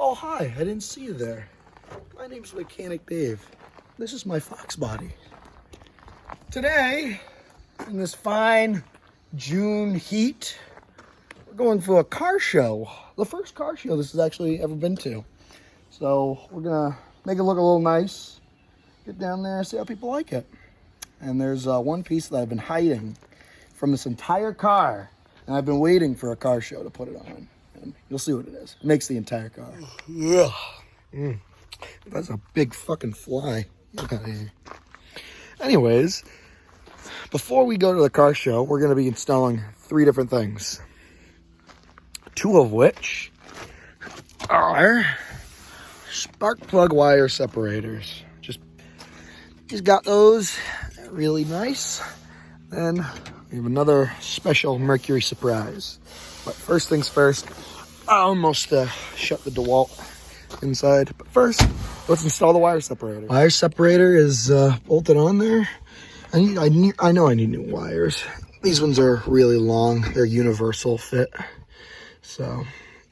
Oh, hi, I didn't see you there. My name's Mechanic Dave. This is my Fox body. Today, in this fine June heat, we're going for a car show. The first car show this has actually ever been to. So we're gonna make it look a little nice, get down there, see how people like it. And there's one piece that I've been hiding from this entire car, and I've been waiting for a car show to put it on. And you'll see what it is. It makes the entire car. Yeah. That's a big fucking fly. Get out of here. Anyways, before we go to the car show, we're going to be installing 3 different things. 2 of which are spark plug wire separators. Just got those. They're really nice. Then we have another special Mercury surprise. But first things first, I almost shut the DeWalt inside. But first, let's install the wire separator. Wire separator is bolted on there. I know I need new wires. These ones are really long. They're universal fit. So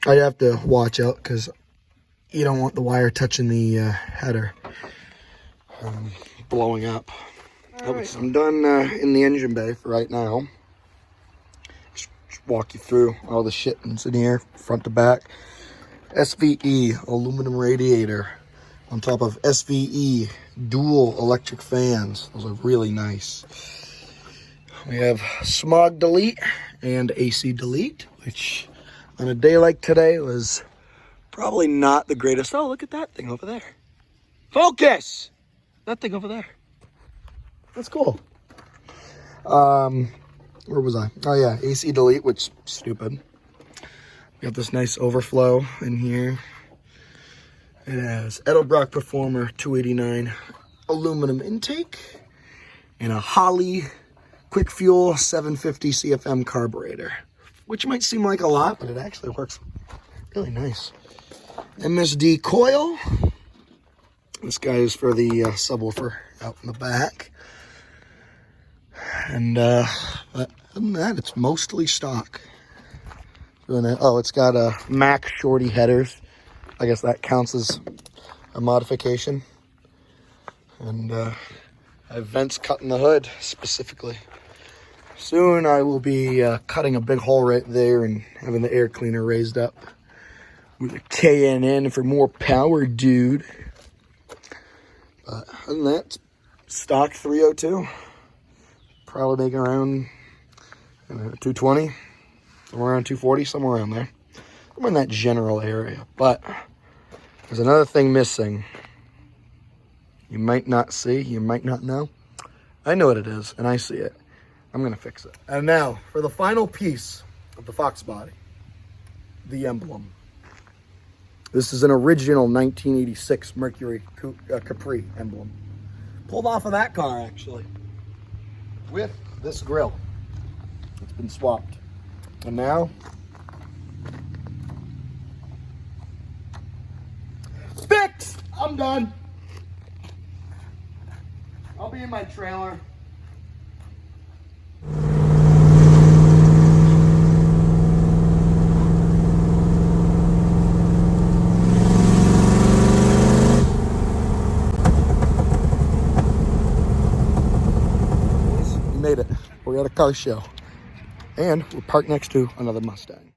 I have to watch out because you don't want the wire touching the header. Blowing up. Right. I'm done in the engine bay for right now. Just walk you through all the shit that's in here, front to back. SVE aluminum radiator on top of SVE dual electric fans. Those are really nice. We have smog delete and AC delete, which on a day like today was probably not the greatest. Oh, look at that thing over there. Focus! That thing over there. That's cool. Where was I? Oh yeah, AC delete, which is stupid. We got this nice overflow in here. It has Edelbrock Performer 289 aluminum intake and a Holley Quick Fuel 750 CFM carburetor, which might seem like a lot, but it actually works really nice. MSD coil. This guy is for the subwoofer out in the back. And other than that, it's mostly stock. Oh, it's got a Mac Shorty headers. I guess that counts as a modification. And I have vents cut in the hood specifically. Soon I will be cutting a big hole right there and having the air cleaner raised up with a KNN for more power, dude. But other than that, stock 302. Probably making around 220, somewhere around 240, somewhere around there. I'm in that general area. But there's another thing missing. You might not see, you might not know. I know what it is, and I see it. I'm going to fix it. And now, for the final piece of the Fox body, the emblem. This is an original 1986 Mercury Capri emblem. Pulled off of that car, actually. With this grill. It's been swapped. And now, fixed! I'm done. I'll be in my trailer. Made it. We're at a car show. And we're parked next to another Mustang.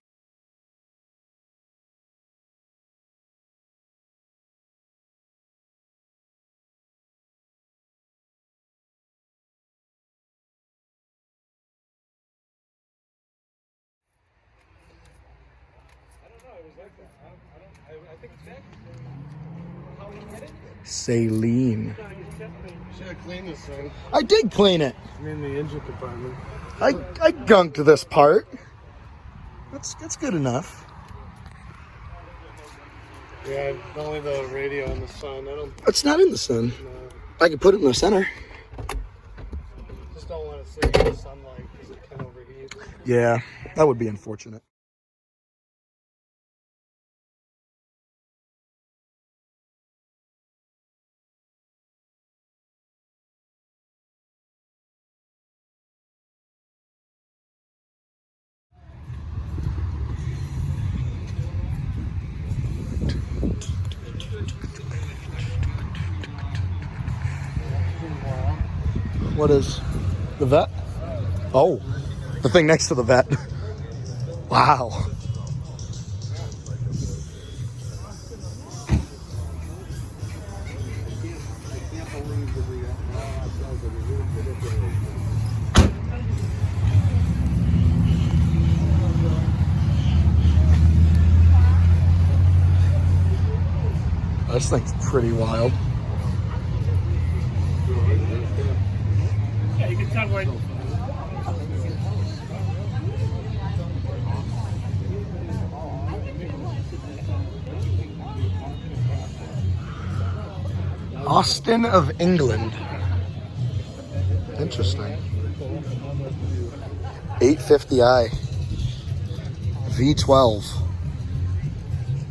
Saline. Should have cleaned this thing. I did clean it. I mean the engine compartment. I gunked this part. That's good enough. Yeah, only the radio and the sun. It's not in the sun. No. I could put it in the center. Just don't want to sit in the sunlight because it can overheat. Yeah, that would be unfortunate. What is the vet? Oh, the thing next to the vet. Wow. This thing's pretty wild. Yeah, you can tell like. Austin of England. Interesting. 850i. V12.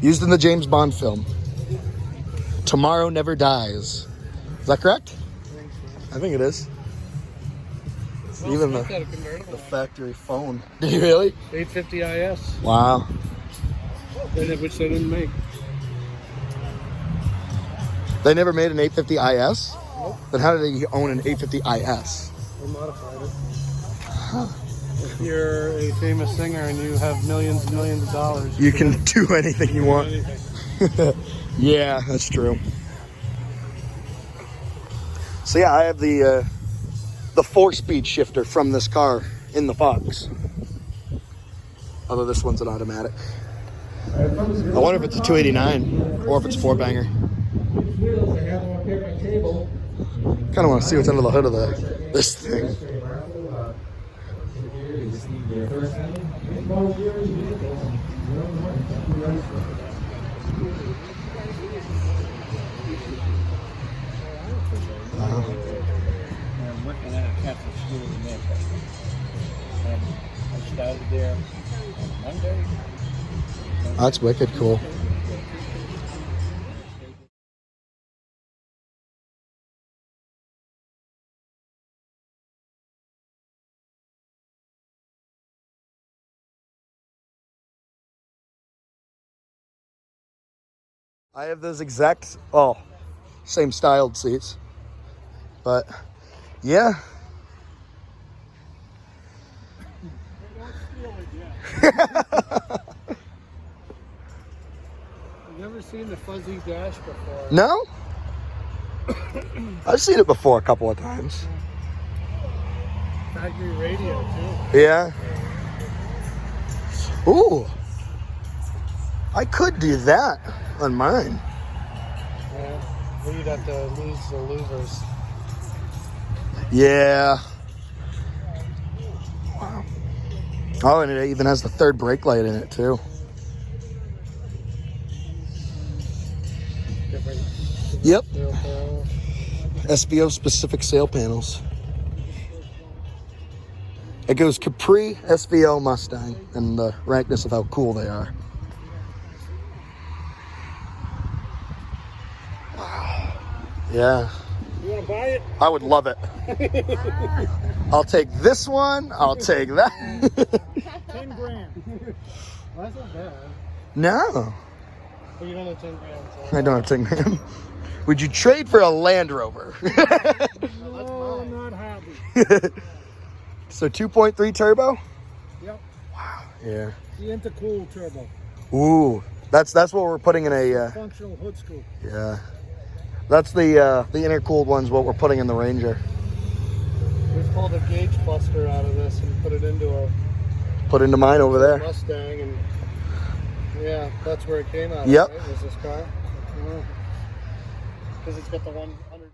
Used in the James Bond film. Tomorrow Never Dies. Is that correct? I think it is. Well, Even Smith the had a convertible. factory phone. Did you really? 850 IS, Wow. which they didn't make. They never made an 850 IS? Nope. Then how did they own an 850 IS? They modified it. If you're a famous singer and you have millions and millions of dollars, You can do anything you want. anything. Yeah, that's true. So yeah, I have the 4-speed shifter from this car in the Fox. Although this one's an automatic. I wonder if it's a 289 or if it's a 4-banger. Kind of want to see what's under the hood of this thing. I'm working at a Catholic school in Manchester. And I started there on Monday. That's wicked cool. I have those exact, same styled seats. But, yeah. I've never seen the fuzzy dash before. No? I've seen it before a couple of times. Factory radio too. Yeah. Ooh. I could do that on mine. Yeah. Well, you'd have to lose the louvers. Yeah. Wow. Oh, and it even has the third brake light in it too. Different Yep. steel panels. SVO specific sail panels. It goes Capri, SVO, Mustang, and the rankness of how cool they are. Wow. Yeah. You want to buy it? I would love it. I'll take this one. I'll take that. 10 grand. Well, that's not bad. No, But you don't have 10 grand. So. I don't have 10 grand. Would you trade for a Land Rover? No, not happy. So 2.3 turbo? Yep. Wow. Yeah. The intercooled turbo. Ooh, that's what we're putting in a. Functional hood scoop. Yeah. That's the intercooled one's what we're putting in the Ranger. We pulled a gauge cluster out of this and put it into a Put into mine over there. Mustang, and yeah, that's where it came out. Yep. Right? Was this car? Because it's got the 100.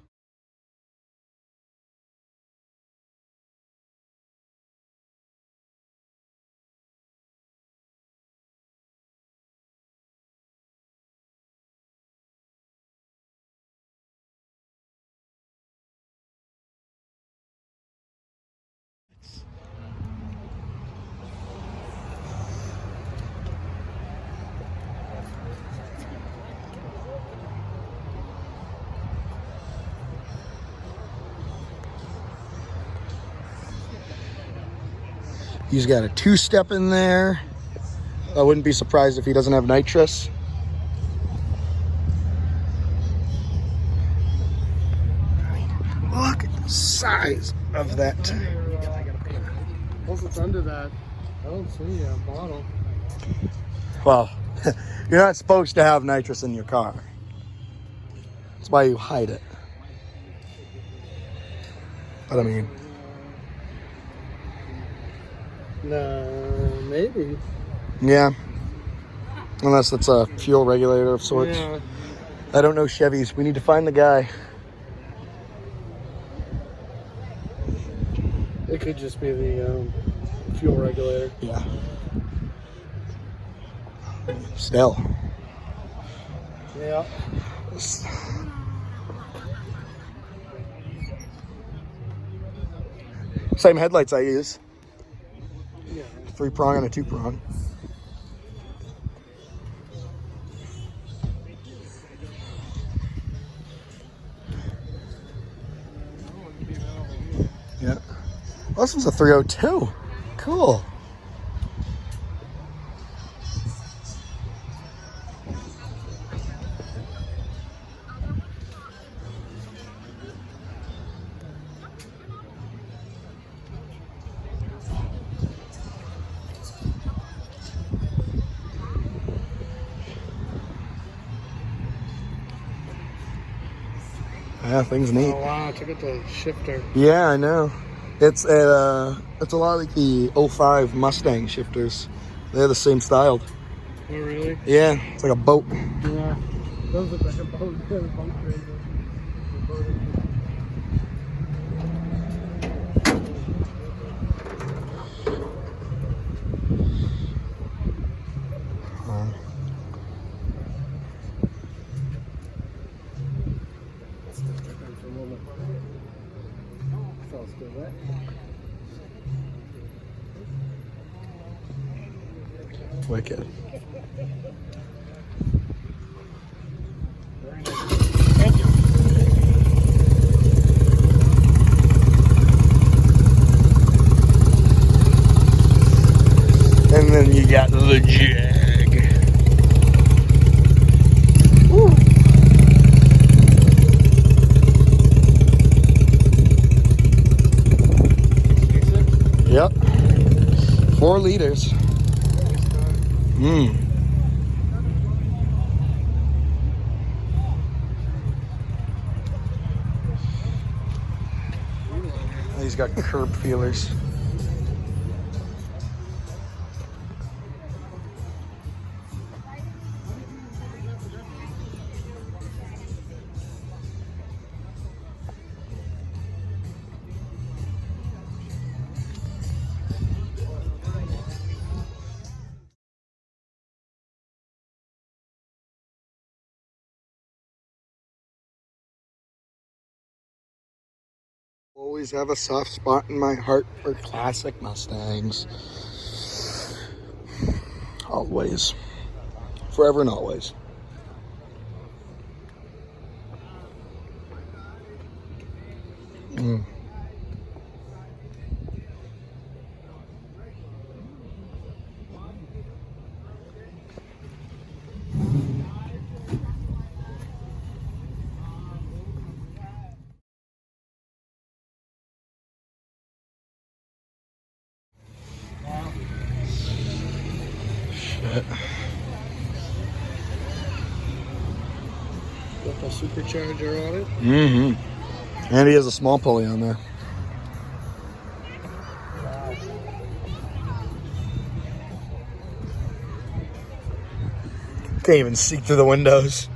He's got a 2-step in there. I wouldn't be surprised if he doesn't have nitrous. I mean, look at the size of that. Once it's under that, I don't see a bottle. Well, you're not supposed to have nitrous in your car. That's why you hide it. But I mean, No, maybe. yeah. Unless it's a fuel regulator of sorts. Yeah. I don't know Chevys. We need to find the guy. It could just be the fuel regulator. Yeah. Still. Yeah. Same headlights I use. Yeah. 3-prong and a 2-prong. Yeah. Oh, this one's a 302. Cool. Yeah, things neat. Oh wow, check out the shifter. Yeah, I know. It's a lot like the 05 Mustang shifters. They're the same style. Oh really? Yeah, it's like a boat. Yeah. Those look like a boat. Boat crazy. Wicked. Thank you. And then you got the Jag. Woo. Yep. 4 liters. He's got curb feelers. Always have a soft spot in my heart for classic Mustangs. Always. Forever and always. Shit. Got the supercharger on it. Mm-hmm. And he has a small pulley on there. Can't even see through the windows.